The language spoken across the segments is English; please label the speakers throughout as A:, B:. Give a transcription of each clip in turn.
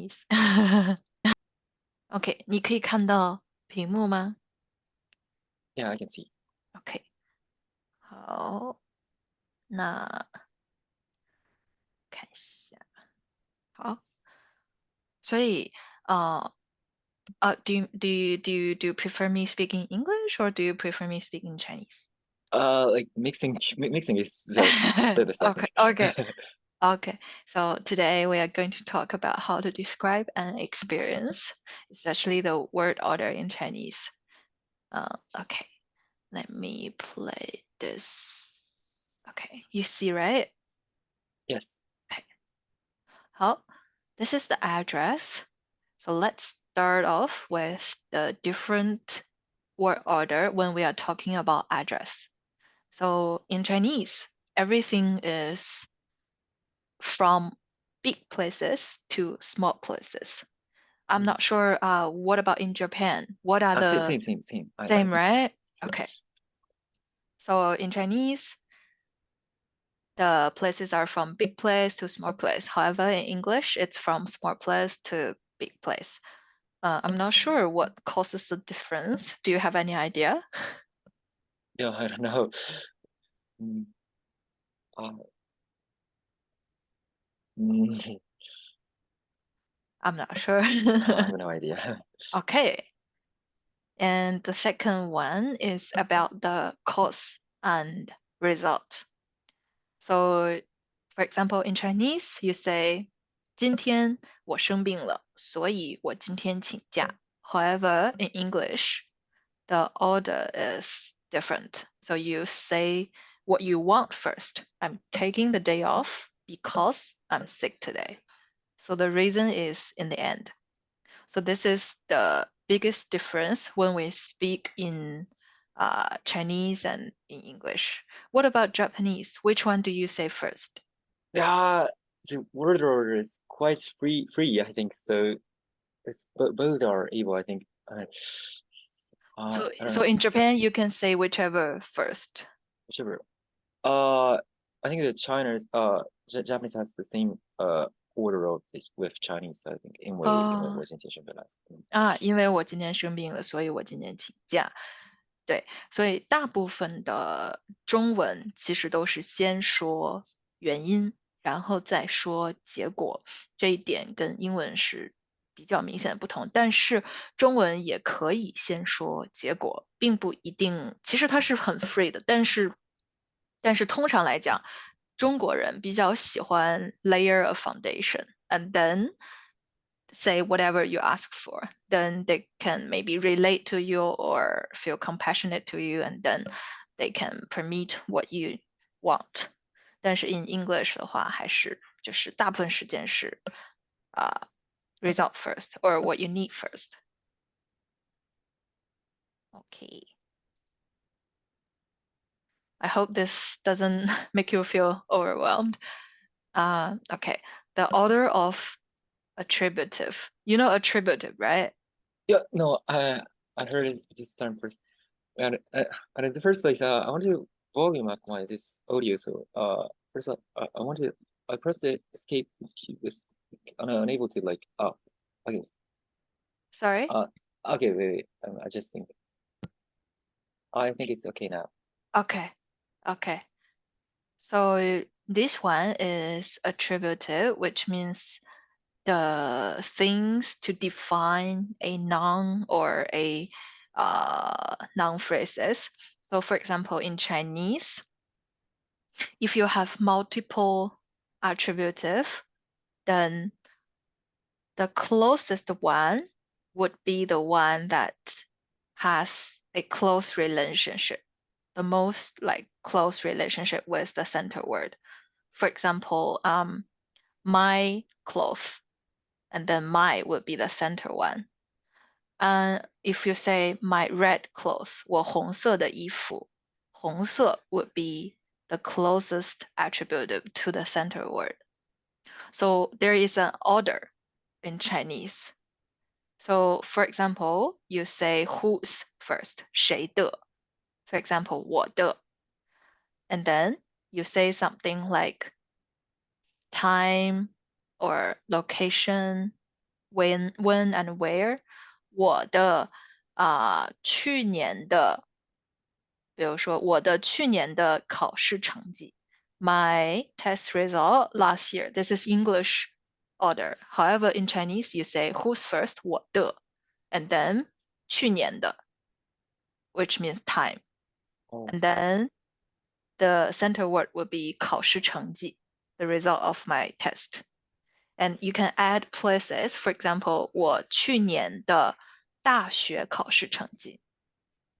A: Chinese. OK，你可以看到屏幕吗
B: Yeah, I can see.？OK，
A: 好，那看一下，好，所以do you prefer me speaking English or do you prefer me speaking Chinese?
B: Like mixing is the best, I
A: Okay,
B: think.
A: okay, okay. So today we are going to talk about how to describe an experience, especially the word order in Chinese. Okay, let me play this. Okay, you see, right?
B: Yes.
A: Okay. 好, this is the address. So let's start off with the different word order when we are talking about address. So in Chinese, everything is from big places to small places. I'm not sure, what about in Japan? What are the
B: Same. I
A: same,
B: think.
A: right? Okay. So in Chinese, the places are from big place to small place. However, in English, it's from small place to big place. I'm not sure what causes the difference. Do you have any idea?
B: Yeah, I don't know. Mm, uh, mm,
A: I'm not sure.
B: I have no idea.
A: Okay. And the second one is about the cause and result. So, for example, in Chinese, you say, 今天我生病了，所以我今天请假. However, in English, the order is different. So you say what you want first. I'm taking the day off because I'm sick today. So the reason is in the end. So this is the biggest difference when we speak in Chinese and in English. What about Japanese? Which one do you say first?
B: Yeah, the word order is quite free, I think. So it's both are able, I think.
A: So,
B: I don't
A: so
B: know.
A: in
B: So
A: Japan, you can say whichever first.
B: whichever. I think the China's Japanese has the same order of with Chinese. So I think 因为我今天生病了。
A: 因为我今天生病了，所以我今天请假。对，所以大部分的中文其实都是先说原因，然后再说结果。这一点跟英文是比较明显的不同。但是中文也可以先说结果，并不一定，其实它是很 free 的。但是通常来讲，中国人比较喜欢 layer a foundation，and then say whatever you ask for. Then they can maybe relate to you or feel compassionate to you, and then they can permit what you want. 但是 in English 的话，还是就是大部分时间是result first or what you need first. Okay. I hope this doesn't make you feel overwhelmed. Okay. The order of attributive. You know attributive, right?
B: Yeah, no, I heard this term first. And in the first place, I want to volume up my this audio. So first I want to I press the escape key. This unable to like okay.
A: Sorry?
B: Okay, wait. I'm adjusting. I think it's okay now.
A: Okay. Okay. So this one is attributive, which means the things to define a noun or a noun phrases. So for example, in Chinese, if you have multiple attributive, then the closest one would be the one that has a close relationship, the most like close relationship with the center word. For example, my cloth, and then my would be the center one. And if you say my red cloth, 我红色的衣服, 红色 would be the closest attributive to the center word. So there is an order in Chinese. So for example, you say whose first, 谁的. For example, 我的. And then you say something like time or location when and where，我的去年的，比如说我的去年的考试成绩，my test result last year. This is English order. However, in Chinese, you say who's first, 我的, and then 去年的, which means time.
B: Oh,
A: And then the center word will be 考试成绩, the result of my test. And you can add places. For example, 我去年的大学考试成绩,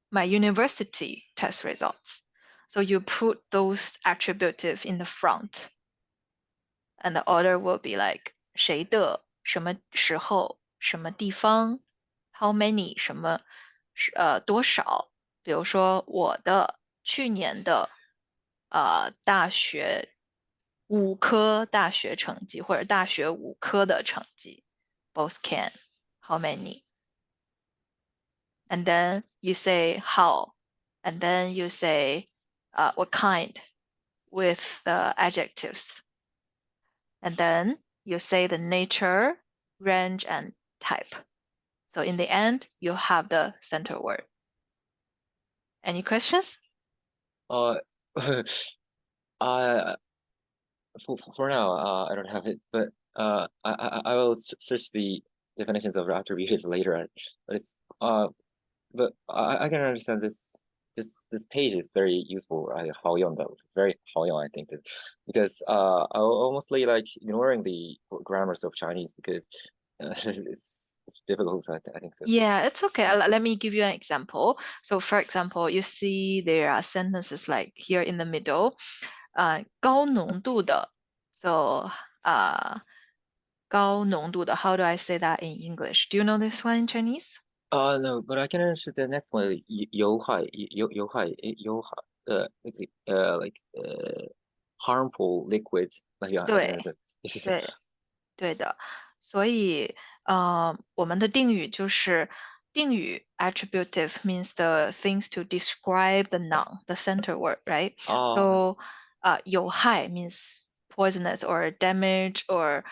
A: my university test results. So you put those attributive in the front, and the order will be like 谁的什么时候什么地方 how many 什么多少。比如说我的去年的大学5科大学成绩或者大学5科的成绩 both can how many, and then you say how, and then you say what kind with the adjectives, and then you say the nature, range, and type. So in the end, you have the center word. Any questions?
B: uh, I for now, I don't have it, but I will search the definitions of attributive later. But it's but I can understand this page is very useful. Very 好用, I think, because I mostly like ignoring the grammars of Chinese because it's difficult. I think so.
A: Yeah, it's okay. Let me give you an example. So for example, you see there are sentences like here in the middle, 高浓度的. So 高浓度的, how do I say that in English? Do you know this one in Chinese?
B: No, but I can understand the next one. 有害, like harmful liquid. Like I can
A: 对，
B: understand. This is
A: 对，对的。所以我们的定语就是定语 attributive means the things to describe the noun, the center word, right? So 有害 means poisonous or damage or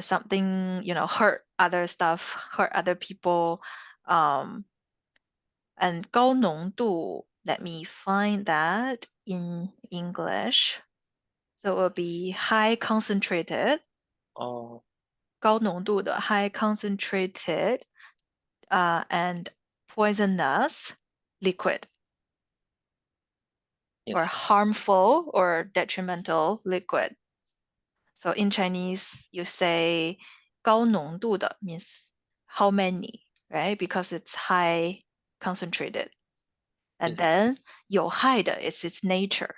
A: something, hurt other stuff, hurt other people. And 高浓度, let me find that in English. So it will be high concentrated, 高浓度的 high concentrated, and poisonous liquid, or
B: yes.
A: harmful or detrimental liquid. So in Chinese, you say 高浓度的 means how many, right? Because it's high concentrated. And
B: Yes.
A: then 有害的 is its nature.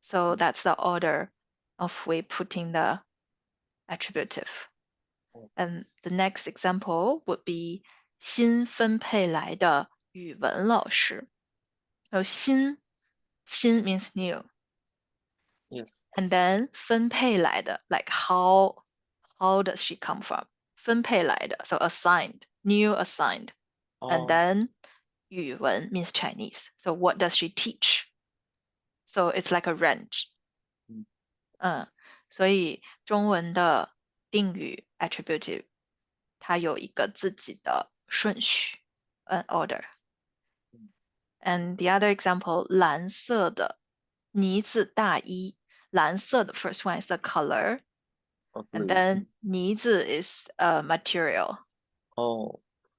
A: So that's the order of we putting the attributive. And the next example would be 新分配来的语文老师. So 新 means new.
B: Yes.
A: And then 分配来的, like how does she come from? 分配来的, so assigned, new assigned. And then 语文 means Chinese. So what does she teach? So it's like a range. 所以中文的定语 attributive 它有一个自己的顺序 an order. And the other example, 蓝色的呢子大衣，蓝色的 first one is the color, and
B: Blue.
A: then 呢子 is a material.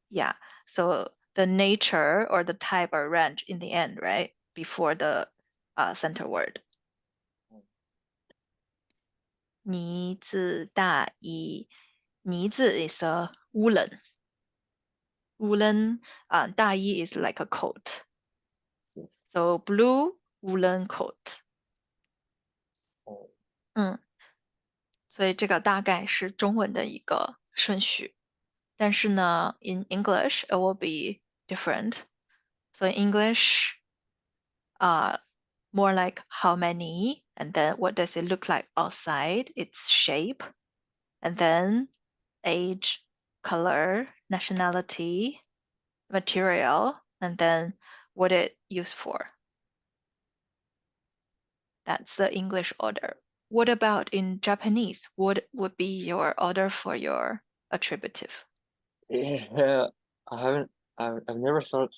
A: Yeah, so the nature or the type or range in the end, right? Before the center word. 呢子大衣，呢子 is a woolen. Woolen 大衣 is like a coat.
B: Yes.
A: So blue woolen coat. 嗯，所以这个大概是中文的一个顺序。但是呢，in English it will be different. So in English, more like how many, and then what does it look like outside, its shape, and then age, color, nationality, material, and then what it used for. That's the English order. What about in Japanese? What would be your order for your attributive?
B: Yeah, I haven't. I've never thought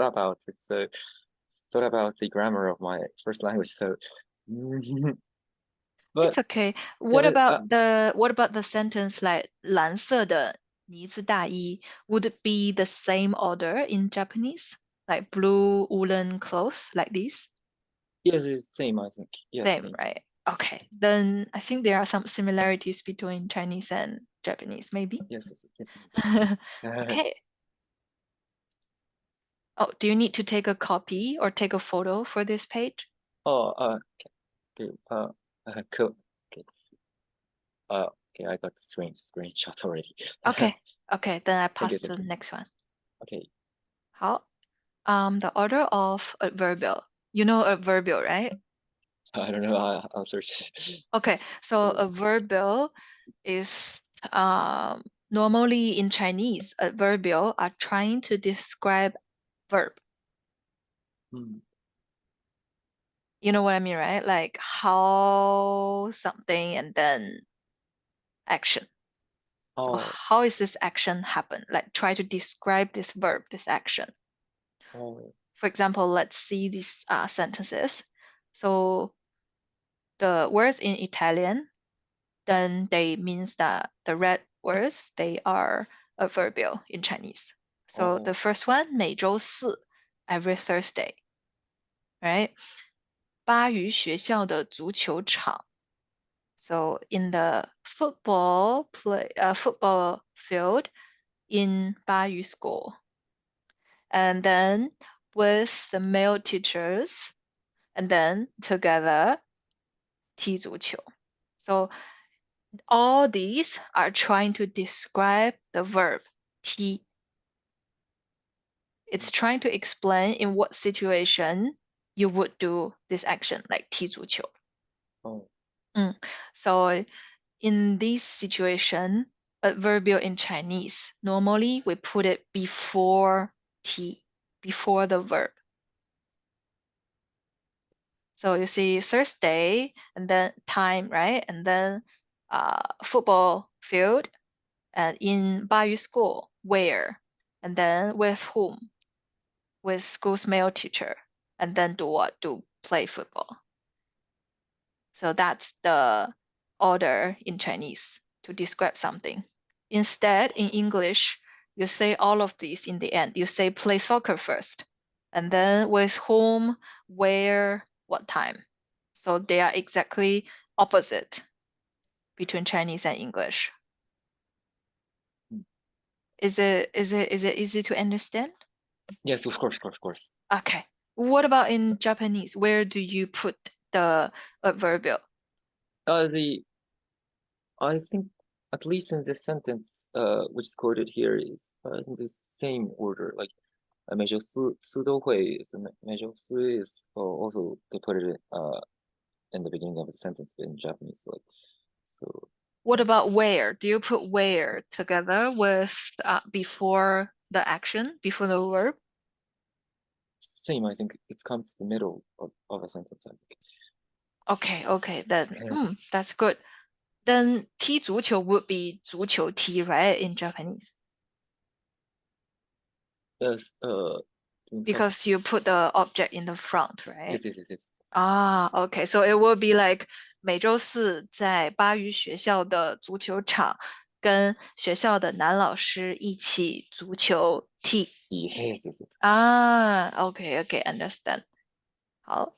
B: about it. So thought about the grammar of my first language. So,
A: It's
B: but
A: okay.
B: yeah,
A: What about the sentence like 蓝色的呢子大衣? Would it be the same order in Japanese? Like blue woolen clothes like this?
B: yes, it's same. I think yes,
A: Same,
B: same.
A: right? Okay. Then I think there are some similarities between Chinese and Japanese, maybe.
B: Yes, yes, yes, maybe.
A: Okay. Oh, do you need to take a copy or take a photo for this page?
B: Oh, okay. Cool. Okay. Okay. I got the screenshot already.
A: Okay. Okay, then I
B: Thank you.
A: pass to
B: Thank
A: the
B: you.
A: next one.
B: Okay.
A: 好. The order of adverbial. You know adverbial, right?
B: I don't know. I'll search.
A: Okay, so adverbial is normally in Chinese, adverbial are trying to describe verb.
B: Hmm.
A: You know what I mean, right? Like how something and then action. So
B: Oh,
A: how is this action happen? Like try to describe this verb, this action.
B: oh,
A: For example, let's see these sentences. So the words in Italian, then they means that the red words, they are adverbial in Chinese. So
B: oh,
A: the first one, 每周四, every Thursday, right? 巴渝学校的足球场. So in the football field in 巴渝 school. And then with the male teachers, and then together 踢足球. So all these are trying to describe the verb 踢. It's trying to explain in what situation you would do this action, like 踢足球.
B: oh,
A: So in this situation, adverbial in Chinese, normally we put it before 踢, before the verb. So you see Thursday and then time, right? And then football field and in Bayu school, where? And then with whom? With school's male teacher. And then do what? Do play football. So that's the order in Chinese to describe something. Instead, in English, you say all of these in the end. You say play soccer first, and then with whom, where, what time. So they are exactly opposite between Chinese and English.
B: hmm.
A: Is it easy to understand?
B: Yes, of course, of course.
A: Okay. What about in Japanese? Where do you put the adverbial?
B: The I think at least in this sentence, which is quoted here is in the same order. Like 每周四都会 is 每周四 is also they put it in the beginning of the sentence in Japanese. Like so.
A: What about where? Do you put where together with before the action, before the verb?
B: Same, I think it comes to the middle of a sentence, I think.
A: Okay, then that's good. Then 踢足球 would be 足球踢, right, in Japanese?
B: Yes, doing soccer.
A: Because you put the object in the front, right?
B: Yes.
A: Okay, so it will be like 每周四在巴渝学校的足球场跟学校的男老师一起足球踢.
B: Yes.
A: Okay, understand. 好.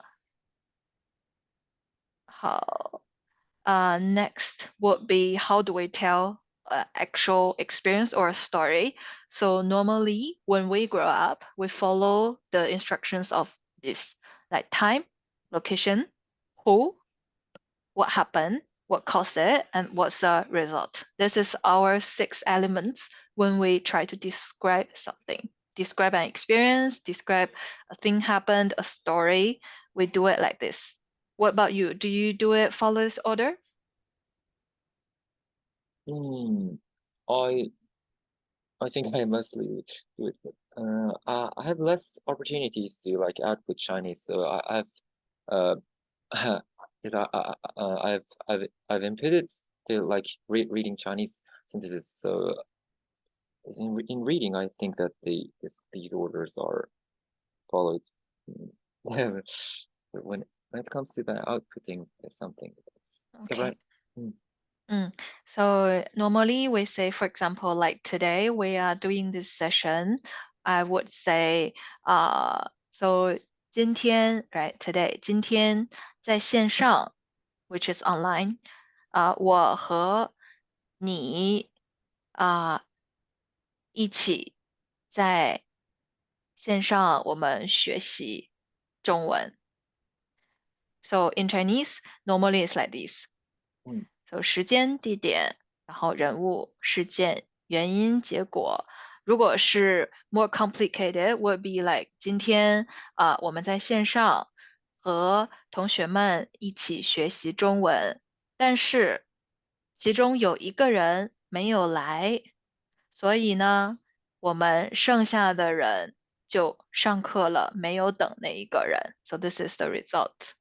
A: Next would be how do we tell actual experience or a story? So normally when we grow up, we follow the instructions of this, like time, location, who, what happened, what caused it, and what's the result. This is our 6 elements when we try to describe something. Describe an experience, describe a thing happened, a story. We do it like this. What about you? Do you do it follow this order?
B: I I think I mostly do it, but I have less opportunities to like output Chinese, so I've uh Yes, I've inputted the like reading Chinese synthesis. So in reading, I think that these orders are followed. But when it comes to the outputting something, it's
A: Okay.
B: right.
A: So normally we say, for example, like today we are doing this session, I would say, so 今天, right, today, 今天在线上, which is online, 我和你一起在线上我们学习中文. So in Chinese, normally it's like this. So 时间、地点，然后人物、事件、原因、结果。如果是 more complicated, would be like 今天我们在线上和同学们一起学习中文，但是其中有一个人没有来，所以呢，我们剩下的人就上课了，没有等那一个人。So this is the result.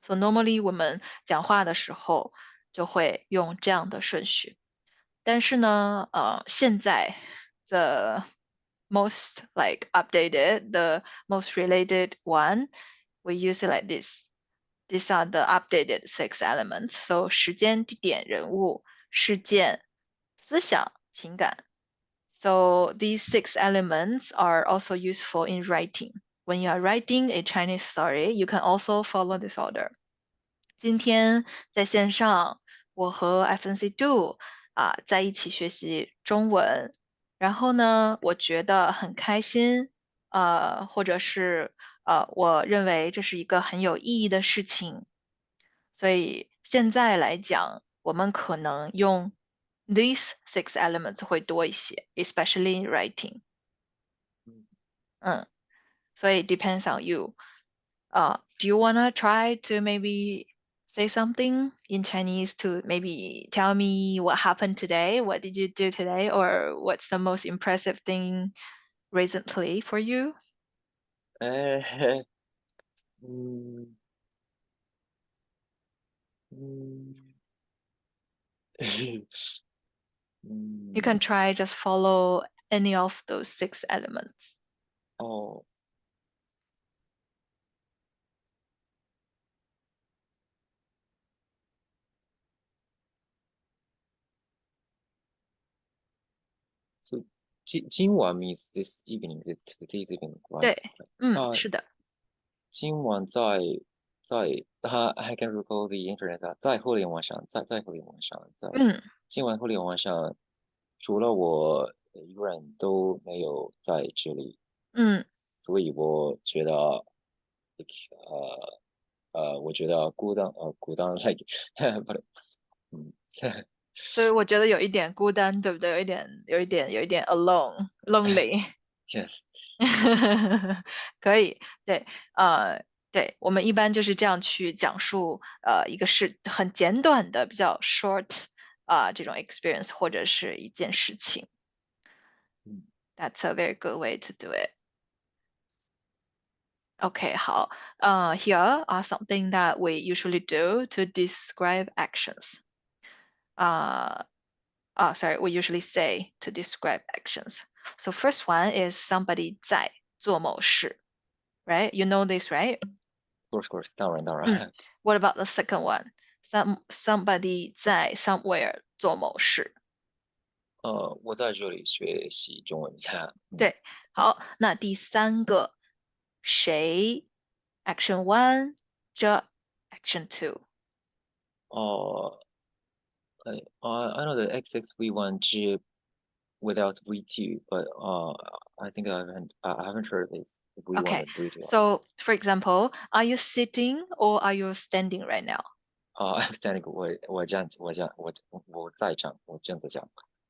A: So normally 我们讲话的时候就会用这样的顺序。但是呢，现在 the most like updated, the most related one, we use it like this. These are the updated 6 elements. So 时间、地点、人物、事件、思想、情感。So these 6 elements are also useful in writing. When you are writing a Chinese story, you can also follow this order. 今天在线上，我和 FNC2在一起学习中文，然后呢，我觉得很开心，或者是我认为这是一个很有意义的事情，所以现在来讲，我们可能用 these 6 elements 会多一些，especially in writing。所以 depends on you. Do you wanna try to maybe say something in Chinese to maybe tell me what happened today? What did you do today? Or what's the most impressive thing recently for you?
B: Mm, mm,
A: You can
B: mm,
A: try just follow any of those 6 elements.
B: oh, so 今晚 means this evening, this evening, right?
A: 对，是的。
B: I can recall the internet 在互联网上，在互联网上，在今晚互联网上，在互联网上，除了我以外都没有在这里，所以我觉得孤单 like but 嗯
A: 所以我觉得有一点孤单，对不对？有一点 alone, lonely。yes 可以，对，对，我们一般就是这样去讲述，一个是很简短的、比较 short 这种 experience 或者是一件事情。That's a very good way to do it. Okay, 好，here are something that we usually do to describe actions. Sorry, we usually say to describe actions. So first one is somebody 在做某事, right? You know this, right?
B: of course 当然
A: What about the second one? Somebody 在 somewhere 做某事。
B: 我在这里学习中文，
A: 对，好，那第三个，谁 action one 这 action two。
B: 哦I know the XXV1 G without V2, but I think I haven't heard this V1
A: Okay,
B: and V2.
A: so for example, are you sitting or are you standing right now?
B: I'm standing 我在讲，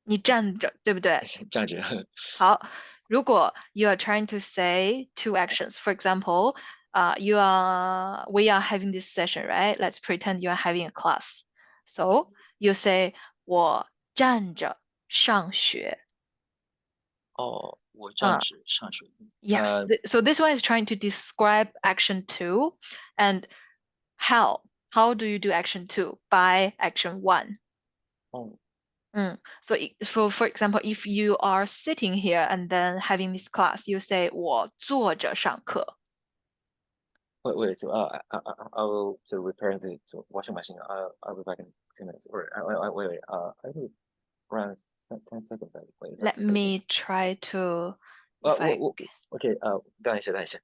A: 你站着，对不对？
B: 站着。
A: 好，如果 you are trying to say 2 actions, for example, we are having this session, right? Let's pretend you are having a class. So you say 我站着上学。
B: 我站着上学。
A: Yes. So this one is trying to describe action 2 and how. how do you do action 2? By action 1.
B: Oh,
A: So for example, if you are sitting here and then having this class, you say 我坐着上课.
B: wait. So I will to repair the washing machine. I'll be back in 2 minutes. Or wait. I think around 10 seconds. Wait,
A: Let
B: that's crazy.
A: me try to, if I,
B: okay. 等一下。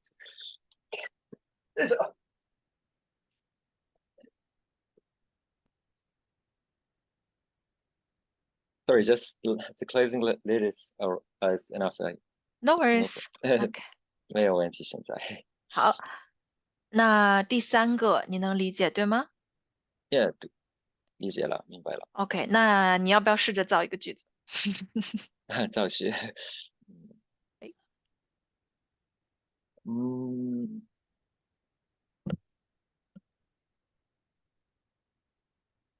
B: Sorry, just the closing lid is enough.
A: no
B: No
A: worries. Okay.
B: 没有问题。现在
A: 好，那第三个你能理解对吗？
B: ，Yeah，理解了，明白了。
A: OK，那你要不要试着造一个句子？
B: 造句，
A: 哎
B: 嗯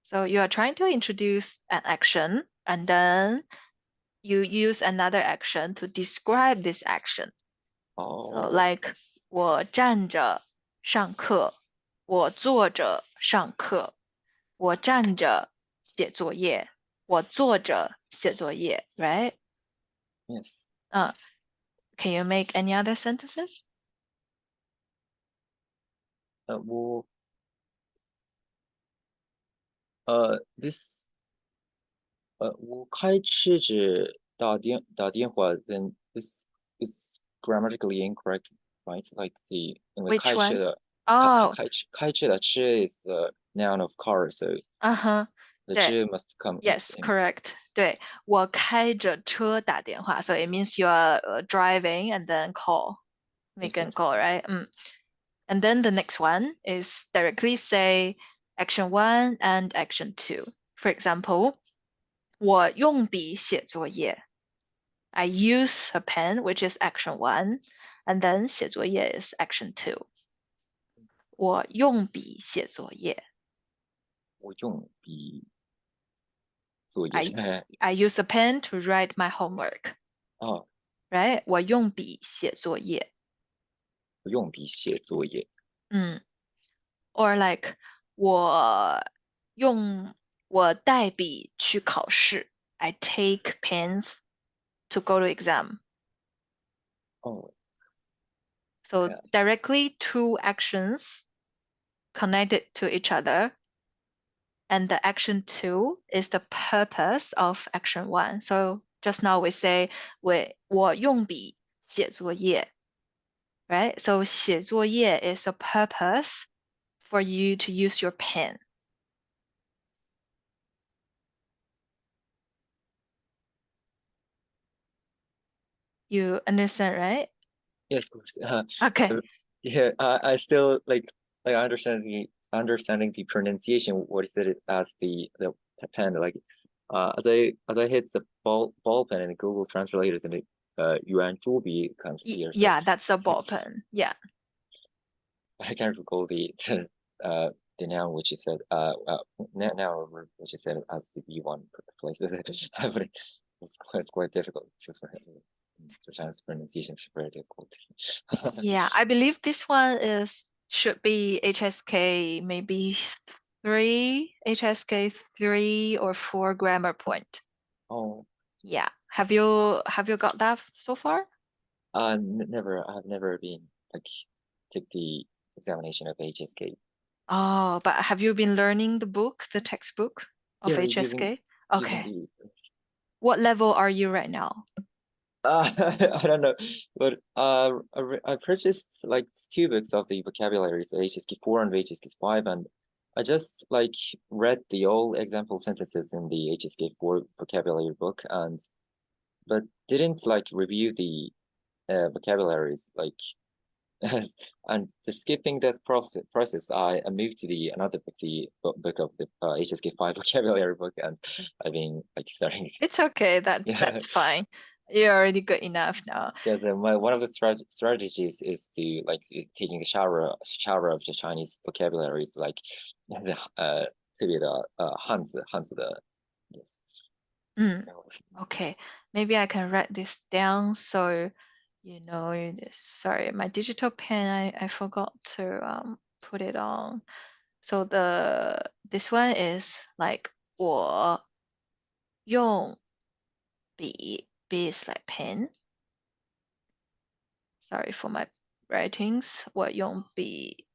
B: ，So
A: you are trying to introduce an action and then you use another action to describe this action. So
B: 哦
A: like 我站着上课，我坐着上课，我站着写作业，我坐着写作业 right?，Yes，Can you make any other sentences?
B: 我this 我开车子打电话，then this is grammatically incorrect, right? Like the 因为
A: Which
B: 开车
A: one?
B: 的
A: Oh,
B: 开车的车 is the noun of car, so
A: uh-huh.
B: the
A: 对
B: 车 must come
A: Yes,
B: in.
A: correct. 对，我开着车打电话，so it means you are driving and then call, make
B: Yes,
A: a
B: yes.
A: call, right? And then the next one is directly say action 1 and action 2. For example, 我用笔写作业. I use a pen, which is action 1, and then 写作业 is action 2. 我用笔写作业.
B: 我用笔作业
A: I I use a pen to write my homework,
B: 哦，right?
A: 我用笔写作业.
B: 我用笔写作业。
A: Or like 我带笔去考试. I take pens to go to exam.
B: 哦
A: So
B: ，yeah.
A: directly two actions connected to each other. And the action 2 is the purpose of action 1. So just now we say 我用笔写作业, right? So 写作业 is a purpose for you to use your pen. You understand, right?
B: Yes, of course.
A: Okay.
B: Yeah, I still like understanding the pronunciation. What is it as the pen? Like, as I hit the ball pen and Google translated and it yuan zhubi comes here. So
A: Yeah, that's a ball pen. Yeah.
B: I can't recall the noun which you said noun which you said as the B1 places. But it's quite difficult to Chinese pronunciation is very difficult.
A: Yeah, I believe this one should be HSK maybe 3, HSK 3 or 4 grammar point.
B: Oh,
A: Yeah. Have you got that so far?
B: never. I have never been like take the examination of HSK.
A: Oh, but have you been learning the book, the textbook of
B: Yes, using
A: HSK?
B: using
A: Okay.
B: the.
A: What level are you right now?
B: I don't know, but I purchased like 2 books of the vocabulary, so HSK 4 and HSK 5, and I just like read the all example sentences in the HSK 4 vocabulary book, and but didn't like review the vocabularies like and just skipping that process, I moved to the another book, the book of the HSK 5 vocabulary book, and I've been like starting.
A: It's okay.
B: Yeah,
A: That's fine. You're already good enough now.
B: yeah. So one of the strategies is to like taking a shower of the Chinese vocabularies, like the 特别的汉字的 yes.
A: Mm, okay. Maybe I can write this down so you know this. Sorry, my digital pen, I forgot to put it on. So this one is like 我用笔 B is like pen. Sorry for my writings. 我用笔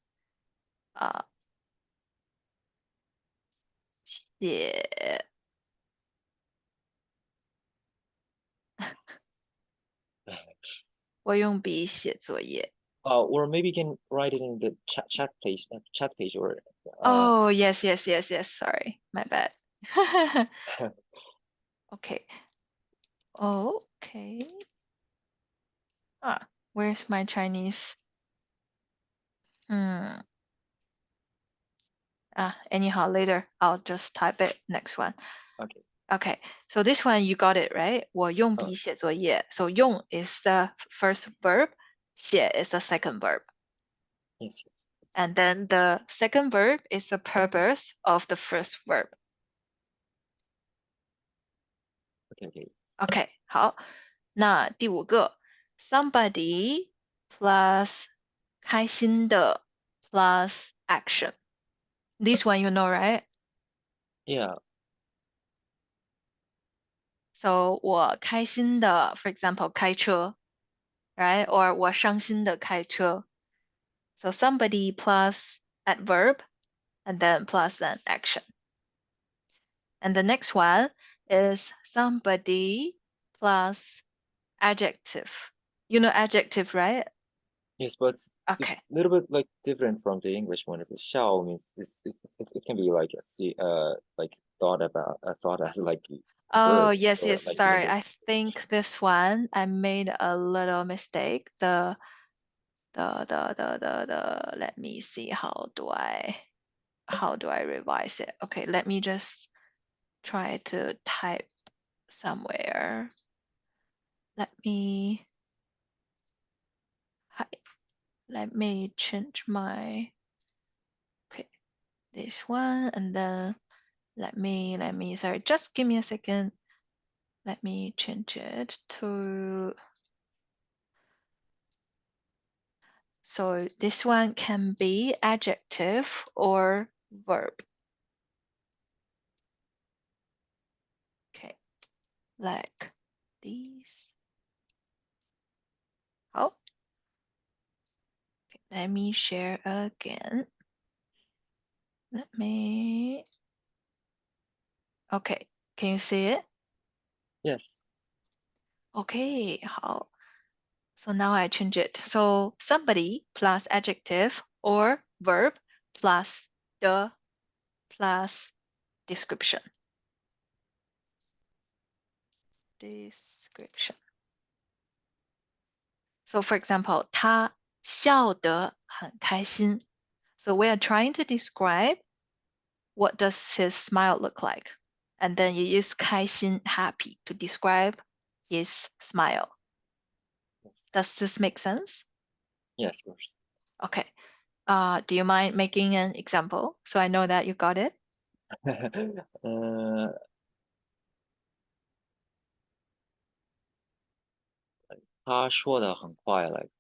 A: 写我用笔写作业。
B: Or maybe you can write it in the chat page or
A: Oh, yes. Sorry, my bad. Okay. Okay. Where's my Chinese? Anyhow, later I'll just type it. Next one.
B: okay.
A: Okay, so this one you got it, right? 我用笔写作业. So 用 is the first verb, 写 is the second verb.
B: Yes.
A: And then the second verb is the purpose of the first verb.
B: Okay.
A: Okay, 好，那第五个 somebody plus 开心的 plus action. This one you know, right?
B: Yeah.
A: So 我开心的 for example, 开车 right? Or 我伤心的开车 So somebody plus adverb and then plus an action. And the next one is somebody plus adjective. You know adjective, right?
B: Yes, but
A: Okay.
B: it's a little bit like different from the English one. If it's shall means it can be like like thought as like a
A: Oh,
B: verb
A: yes.
B: or like the
A: Sorry.
B: English.
A: I think this one I made a little mistake. Let me see how do I revise it? Okay, let me just try to type somewhere. Let me change my this one and then let me sorry, just give me a second. Let me change it to so this one can be adjective or verb. Okay, like these. Oh, okay, let me share again. Okay, can you see it?
B: Yes.
A: Okay, 好. So now I change it. So somebody plus adjective or verb plus the plus description. So for example, 他笑得很开心. So we are trying to describe what does his smile look like. And then you use 开心, happy, to describe his smile.
B: Yes.
A: Does this make sense?
B: Yes, of course.
A: Okay. Do you mind making an example so I know that you got it?
B: 他说的很快 like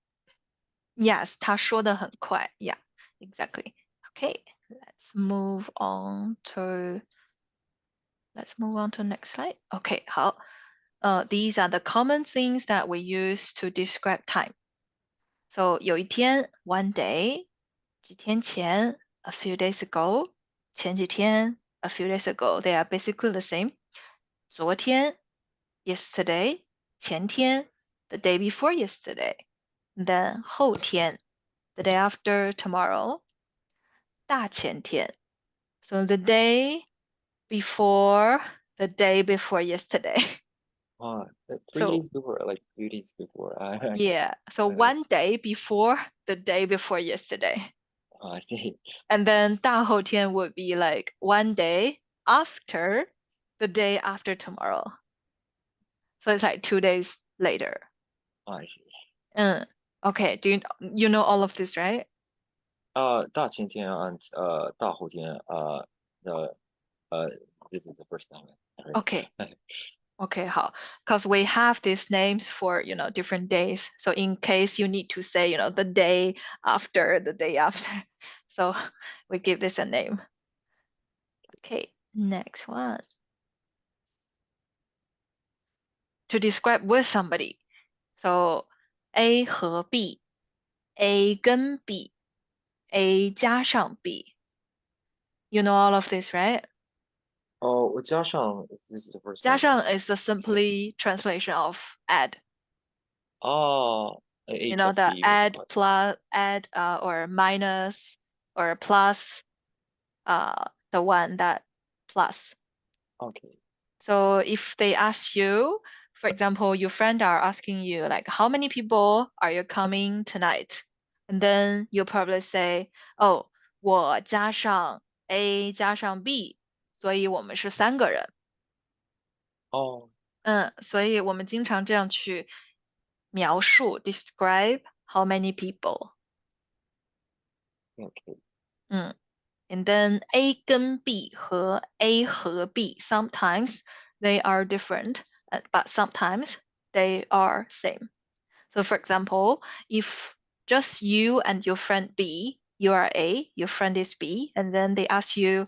A: Yes, 他说得很快. Yeah, exactly. Okay, let's move on to next slide. Okay, 好. These are the common things that we use to describe time. So 有一天 one day, 几天前 a few days ago, 前几天 a few days ago. They are basically the same. 昨天 yesterday, 前天 the day before yesterday. Then 后天 the day after tomorrow. 大前天 so the day before the day before yesterday.
B: 3
A: So
B: days before, like 2 days before.
A: yeah, so one day before the day before yesterday.
B: I see.
A: And then 大后天 would be like one day after the day after tomorrow. So it's like 2 days later.
B: I see.
A: Okay, do you know all of this, right?
B: 大前天 and 大后天 the this is the first time I heard
A: Okay.
B: it.
A: Okay, 好. Because we have these names for, different days. So in case you need to say, the day after the day after. So we give this a name. Okay, next one. To describe with somebody. So A 和 B，A 跟 B，A 加上 B。You know all of this, right?
B: 哦，加上 this is the first
A: 加
B: time.
A: 上 is the simply translation of add.
B: 哦，A
A: You know
B: plus
A: the
B: B was
A: add plus add or minus or plus the one that plus.
B: okay.
A: So if they ask you, for example, your friend are asking you like, how many people are you coming tonight? And then you probably say, oh, 我加上 A 加上 B，所以我们是三个人。
B: 哦
A: 所以我们经常这样去描述 describe how many people。
B: ，OK，
A: 嗯，and then A 跟 B 和 A 和 B sometimes they are different, but sometimes they are same. So for example, if just you and your friend B, you are A, your friend is B, and then they ask you,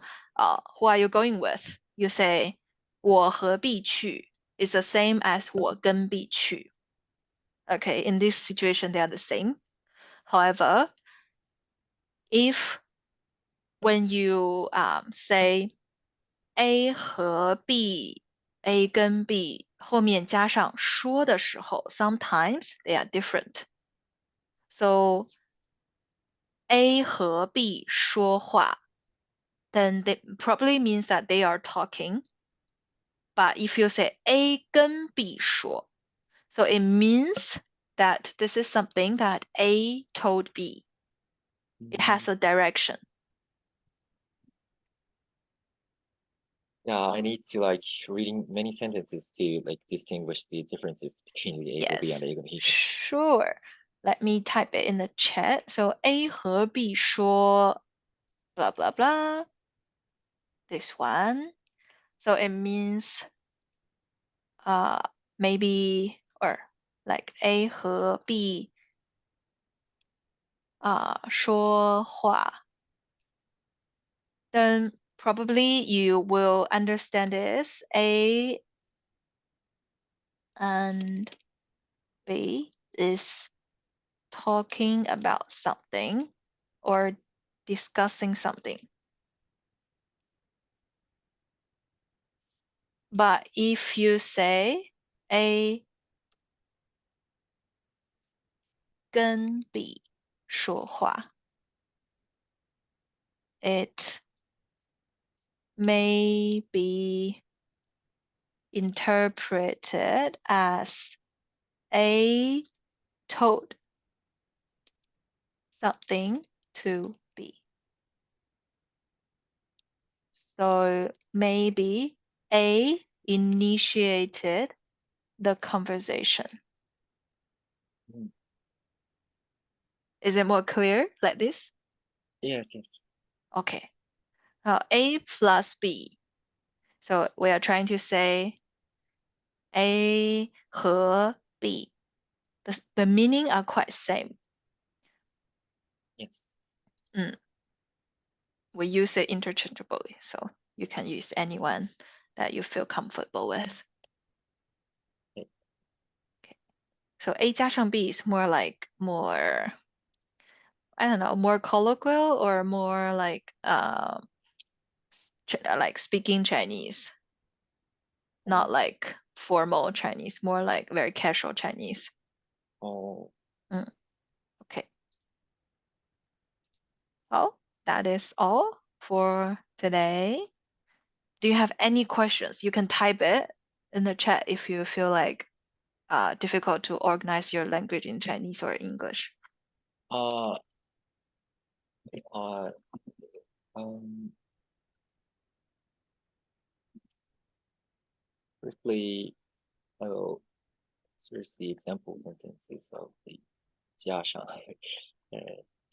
A: who are you going with? You say 我和 B 去 is the same as 我跟 B 去。Okay, in this situation they are the same. However, if when you say A 和 B，A 跟 B 后面加上说的时候，sometimes they are different. So A 和 B 说话，then they probably means that they are talking. But if you say A 跟 B 说，so it means that this is something that A told B. It has a direction.
B: Yeah, I need to like reading many sentences to like distinguish the differences between the A 和 B and
A: Yes,
B: A 和 B.
A: sure. Let me type it in the chat. So A 和 B 说 blah blah blah. This one. So it means uh maybe or like A 和 B 说话. Then probably you will understand this. A and B is talking about something or discussing something. But if you say A 跟 B 说话, it may be interpreted as A told something to B. So maybe A initiated the conversation.
B: Mm.
A: Is it more clear like this?
B: Yes, yes.
A: Okay. Now A plus B. So we are trying to say A 和 B. The meaning are quite same.
B: Yes.
A: We use it interchangeably, so you can use anyone that you feel comfortable with.
B: Okay.
A: Okay. So A 加上 B is more like more, I don't know, more colloquial or more like like speaking Chinese, not like formal Chinese, more like very casual Chinese.
B: Oh,
A: Mm, okay. Well, that is all for today. Do you have any questions? You can type it in the chat if you feel like difficult to organize your language in Chinese or English.
B: uh, uh, um, firstly, I will search the example sentences of the 加上.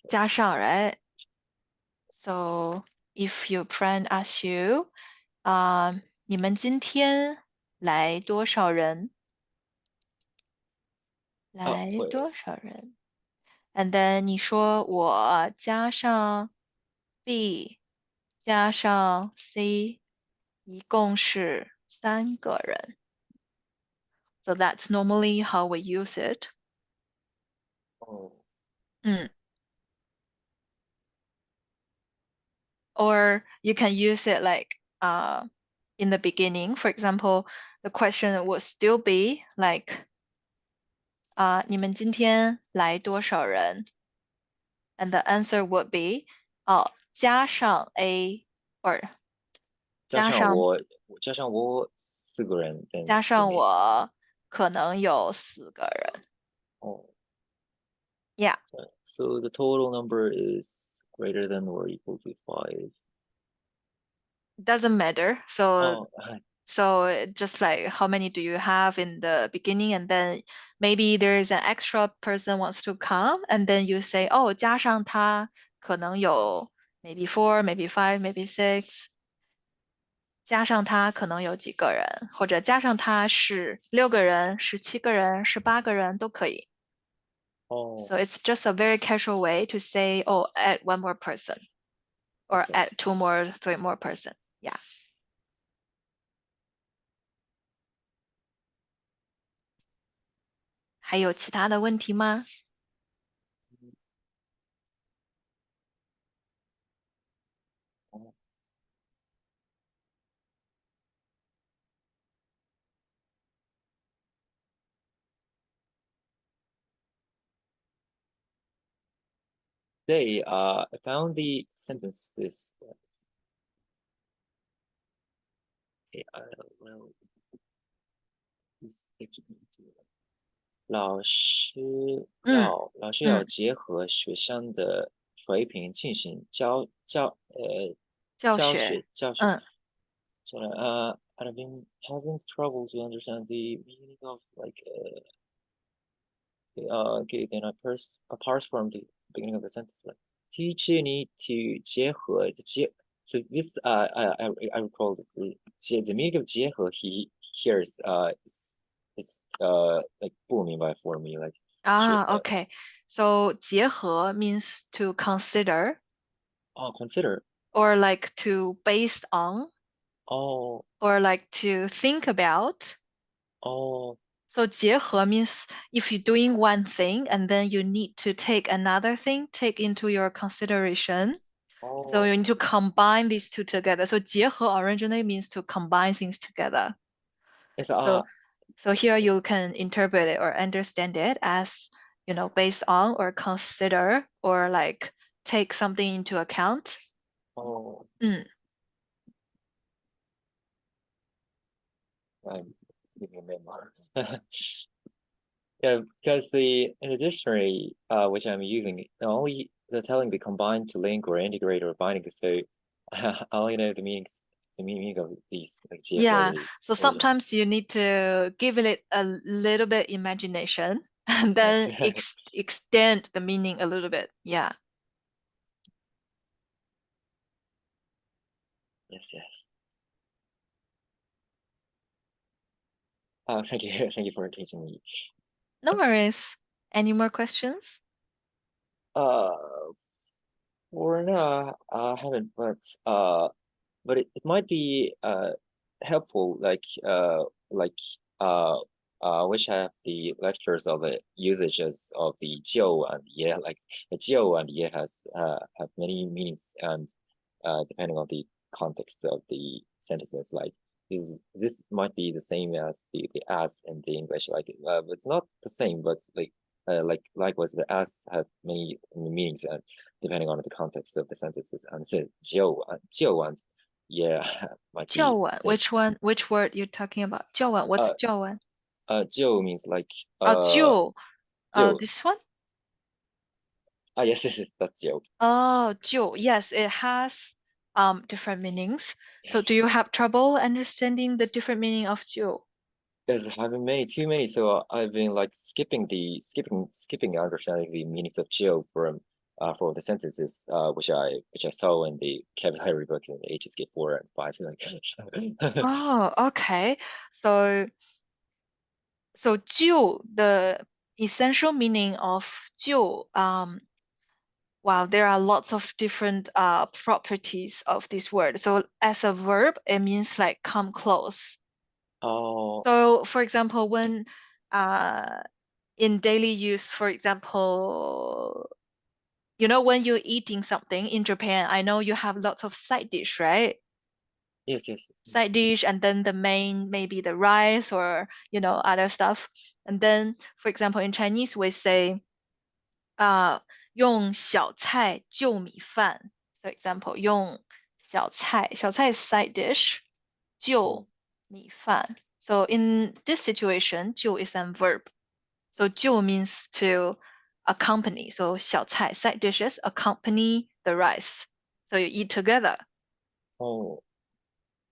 A: 加上, right? So if your friend asks you, 你们今天来多少人？来多少人？And then 你说我加上 B 加上 C 一共是3个人。So that's normally how we use it.
B: Oh,
A: 嗯 Or you can use it like in the beginning. For example, the question would still be like 你们今天来多少人? And the answer would be 加上 A or
B: 加
A: 加上
B: 上我4个人 then
A: 加
B: the
A: 上
B: meaning.
A: 我可能有4个人。
B: Oh,
A: Yeah,
B: so the total number is greater than or equal to 5.
A: doesn't matter. So
B: Oh,
A: just like how many do you have in the beginning, and then maybe there is an extra person wants to come, and then you say, 加上他可能有 maybe 4, maybe 5, maybe 6. 加上他可能有几个人，或者加上他是6个人、17个人、18个人都可以。
B: oh,
A: So it's just a very casual way to say, add one more person or
B: yes,
A: add
B: yes.
A: 2 more, 3 more person. Yeah. 还有其他的问题吗？Oh.
B: Today, I found the sentence this. Okay, I will. This 老师
A: 嗯
B: 要
A: 嗯，
B: 结合学生的水平进行
A: 教学，
B: 教学。
A: 嗯，So,
B: I've been having trouble to understand the meaning of like okay, then apart from the beginning of the sentence, like teach you need to 结合 So this I recall that the meaning of 结合 he hears is like 不明白 for me like
A: okay. So 结合 means to consider
B: consider
A: or like to based on
B: oh
A: or like to think about.
B: oh
A: So 结合 means if you're doing one thing and then you need to take another thing, take into your consideration. So
B: oh
A: you need to combine these two together. So 结合 originally means to combine things together.
B: it's
A: So so here
B: it's
A: you can interpret it or understand it as, based on or consider or like take something into account.
B: oh
A: 嗯
B: I'm giving a memo. Yeah, because in the dictionary, which I'm using, only they're telling the combine to link or integrate or binding. So I only know the meaning of these like 结合
A: Yeah,
B: the
A: so
B: original.
A: sometimes you need to give it a little bit imagination and
B: Yes,
A: then extend the meaning a little bit. Yeah.
B: yes, yes. Thank you, thank you for teaching me.
A: No worries. Any more questions?
B: Uh, for now, I haven't, but it might be helpful like uh which have the lectures of the usages of the 就 and 也 like the 就 and 也 has have many meanings and depending on the context of the sentences like this might be the same as the as in the English like it's not the same but like likewise the as have many meanings and depending on the context of the sentences and so 就 and yeah, might be the
A: 教晚,
B: same.
A: which word you're talking about? 教晚, what's
B: Uh,
A: 教晚?
B: Jiu means like
A: 旧,
B: Jiu.
A: this one?
B: Yes, that's Jiu.
A: Oh, 旧, yes, it has different meanings. So do
B: Yes,
A: you have trouble understanding the different meaning of 旧?
B: there's having too many. So I've been like skipping understanding the meanings of Jiu from for the sentences which I saw in the vocabulary books in HSK 4 and 5. Like,
A: Oh, okay. So 旧, the essential meaning of 旧 Wow, there are lots of different properties of this word. So as a verb, it means like come close.
B: Oh,
A: So for example, when in daily use, for example, when you're eating something in Japan, I know you have lots of side dish, right?
B: yes.
A: Side dish, and then the main, maybe the rice or, other stuff. And then, for example, in Chinese, we say, 用小菜就米饭. For example, 用小菜is side dish, 就
B: Oh,
A: 米饭. So in this situation, 就 is a verb. So 就 means to accompany. So 小菜 side dishes accompany the rice. So you eat together.
B: oh,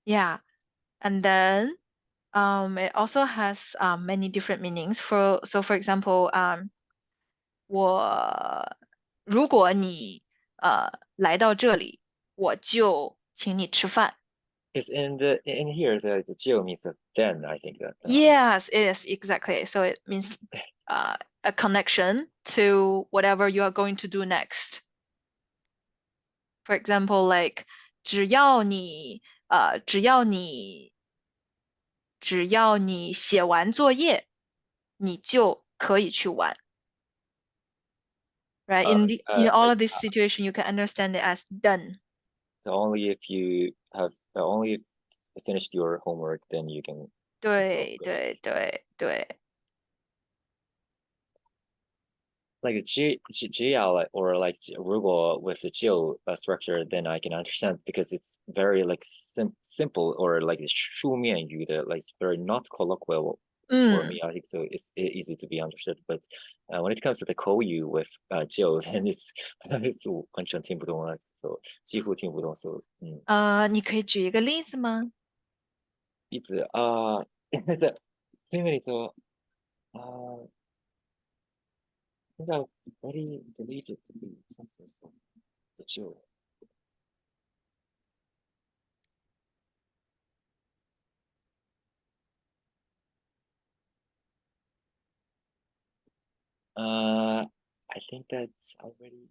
A: Yeah. And then it also has many different meanings. For example, 如果你来到这里，我就请你吃饭。
B: yes. In here, the geo means then. I think that.
A: Yes, it is exactly. So it means a connection to whatever you are going to do next. For example, like 只要你写完作业，你就可以去玩。Right? In all
B: Like
A: of this situation, you can understand it as done.
B: so only if you have only if you finished your homework, then you can go.
A: 对。
B: Like GL or like 如果 with the geo structure, then I can understand because it's very like simple or like 书面语的 like it's very not colloquial for me. I think so. It's easy to be understood. But when it comes to the 口语 with geo, then it's 完全听不懂了，so 几乎听不懂。So
A: 你可以举一个例子吗？
B: 例子啊，听了你说啊。I think I've already deleted something, so the geo. I think that's already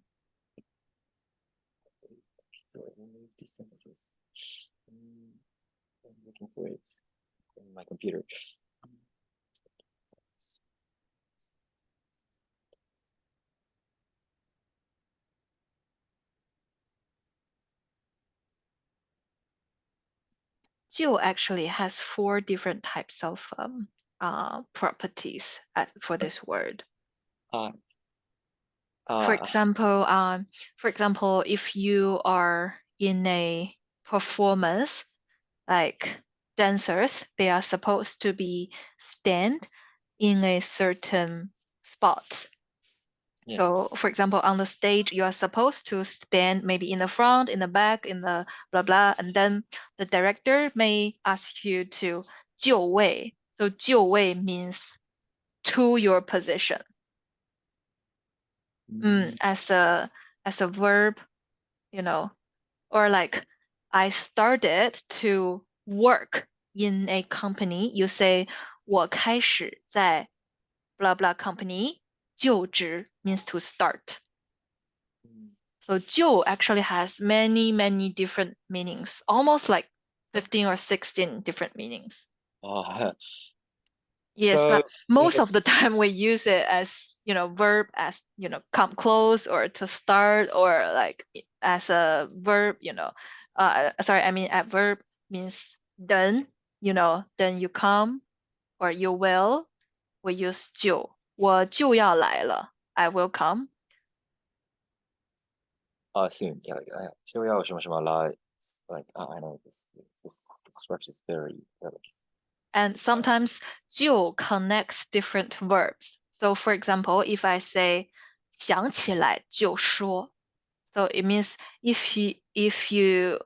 B: still remove these sentences. I'm looking for it in my computer.
A: 就 actually has four different types of properties for this word.
B: Uh,
A: For
B: uh,
A: example, if you are in a performance, like dancers, they are supposed to be stand in a certain spot.
B: yes.
A: So, for example, on the stage, you are supposed to stand maybe in the front, in the back, in the blah blah, and then the director may ask you to 就位. So 就位 means to your position. As a verb, or like I started to work in a company, you say 我开始在 blah blah company 就职 means to start. So 就 actually has many different meanings, almost like 15 or 16 different meanings. Yes,
B: So
A: but
B: there's
A: most
B: a
A: of the time we use it as, verb as, come close or to start or like as a verb, sorry, I mean a verb means done, then you come or you will. We use 就，我就要来了, I will come.
B: soon. Yeah, like 就要什么什么了. Like I know this structure is very like
A: And sometimes 就 connects different verbs. So for example, if I say 想起来就说, so it means if you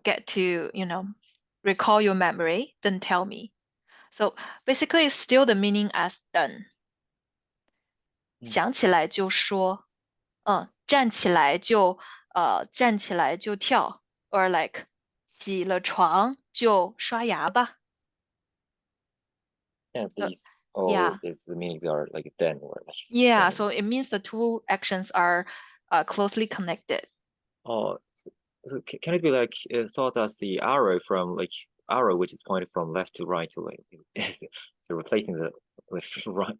A: get to, recall your memory, then tell me. So basically it's still the meaning as done. 想起来就说, 站起来就跳, or like 起了床就刷牙吧.
B: yeah,
A: So
B: please. or
A: Yeah.
B: is the meanings are like then or like
A: Yeah,
B: then?
A: so it means the two actions are closely connected.
B: Oh, so can it be like thought as the arrow from like arrow which is pointed from left to right to like so replacing the with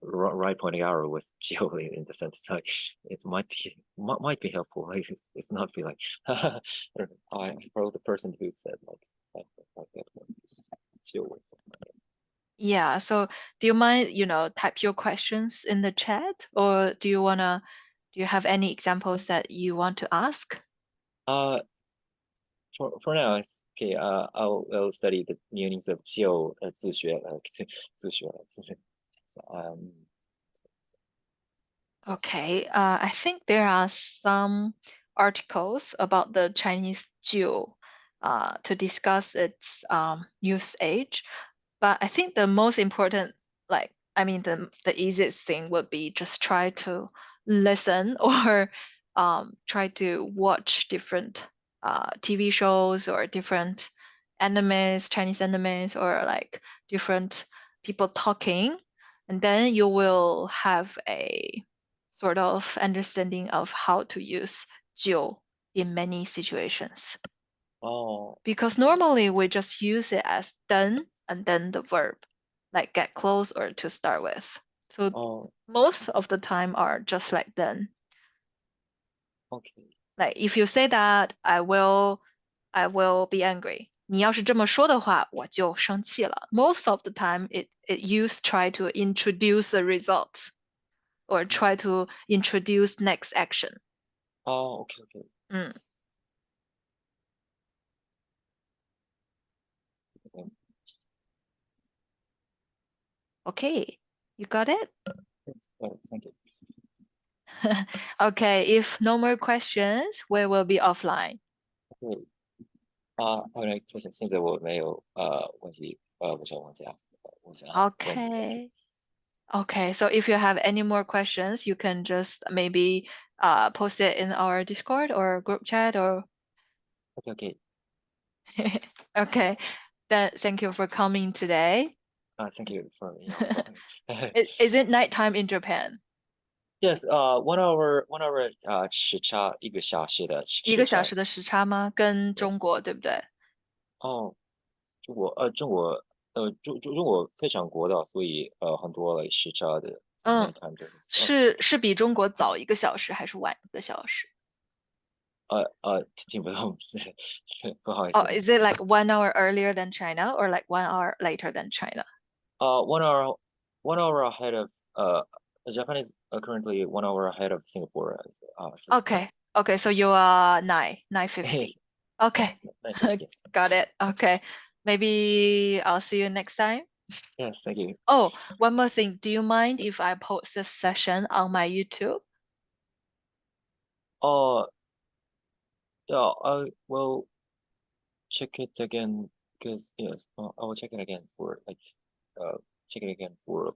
B: right pointing arrow with Jiu in the sense like it might be helpful. Like it's not be like I don't know. I wrote the person who said like that one. Jiu.
A: Yeah, so do you mind, type your questions in the chat, or do you have any examples that you want to ask?
B: Uh, for now, it's okay. I'll study the meanings of 就自学自学 so
A: Okay, I think there are some articles about the Chinese jiu to discuss its usage. But I think the most important, the easiest thing would be just try to listen or try to watch different TV shows or different animes, Chinese animes, or like different people talking, and then you will have a sort of understanding of how to use 就 in many situations.
B: oh
A: Because normally we just use it as done and then the verb, like get close or to start with. So
B: oh
A: most of the time are just like done.
B: okay
A: Like if you say that I will be angry. 你要是这么说的话，我就生气了. Most of the time it used try to introduce the result or try to introduce next action.
B: oh okay.
A: 嗯
B: Okay.
A: Okay, you got it?
B: Thank you.
A: Okay, if no more questions, we will be offline.
B: Okay. 还有一个question，现在我没有问题我想忘记 ask，我想问你的问题。
A: Okay. Okay, so if you have any more questions, you can just maybe post it in our Discord or group chat or
B: Okay.
A: okay. Then thank you for coming today.
B: Thank you for me also.
A: Is it nighttime in Japan?
B: Yes, 1 hour 时差1个小时的时差。
A: 一个小时的时差吗？跟
B: Yes.
A: 中国对不对？
B: 哦，中国非常国的，所以很多like 时差的
A: 嗯，nighttime
B: 就是。
A: 是比中国早一个小时还是晚一个小时？
B: 听不懂，不好意
A: Oh,
B: 思。
A: is it like 1 hour earlier than China or like 1 hour later than China?
B: 1 hour ahead of Japan is currently 1 hour ahead of Singapore. Just
A: Okay. Okay, so you are 9:50.
B: yes,
A: Okay.
B: 9:50. Yes,
A: Got it. Okay. Maybe I'll see you next time.
B: yes. Thank you.
A: Oh, one more thing. Do you mind if I post this session on my YouTube?
B: Oh, yeah. I will check it again because yes, I will check it again for like check it again for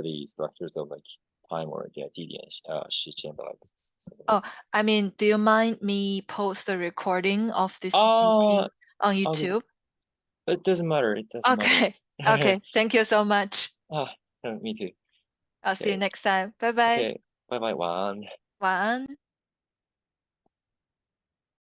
B: the structures of like time or 地点时间的 like
A: Oh, I mean, do you mind me post the recording of this
B: uh
A: meeting on
B: okay.
A: YouTube?
B: It doesn't matter. It doesn't matter.
A: Okay. Okay. Thank you so much.
B: ah, me too.
A: I'll see you
B: Okay.
A: next time. Bye bye.
B: Okay. Bye bye. 晚安。
A: 晚安。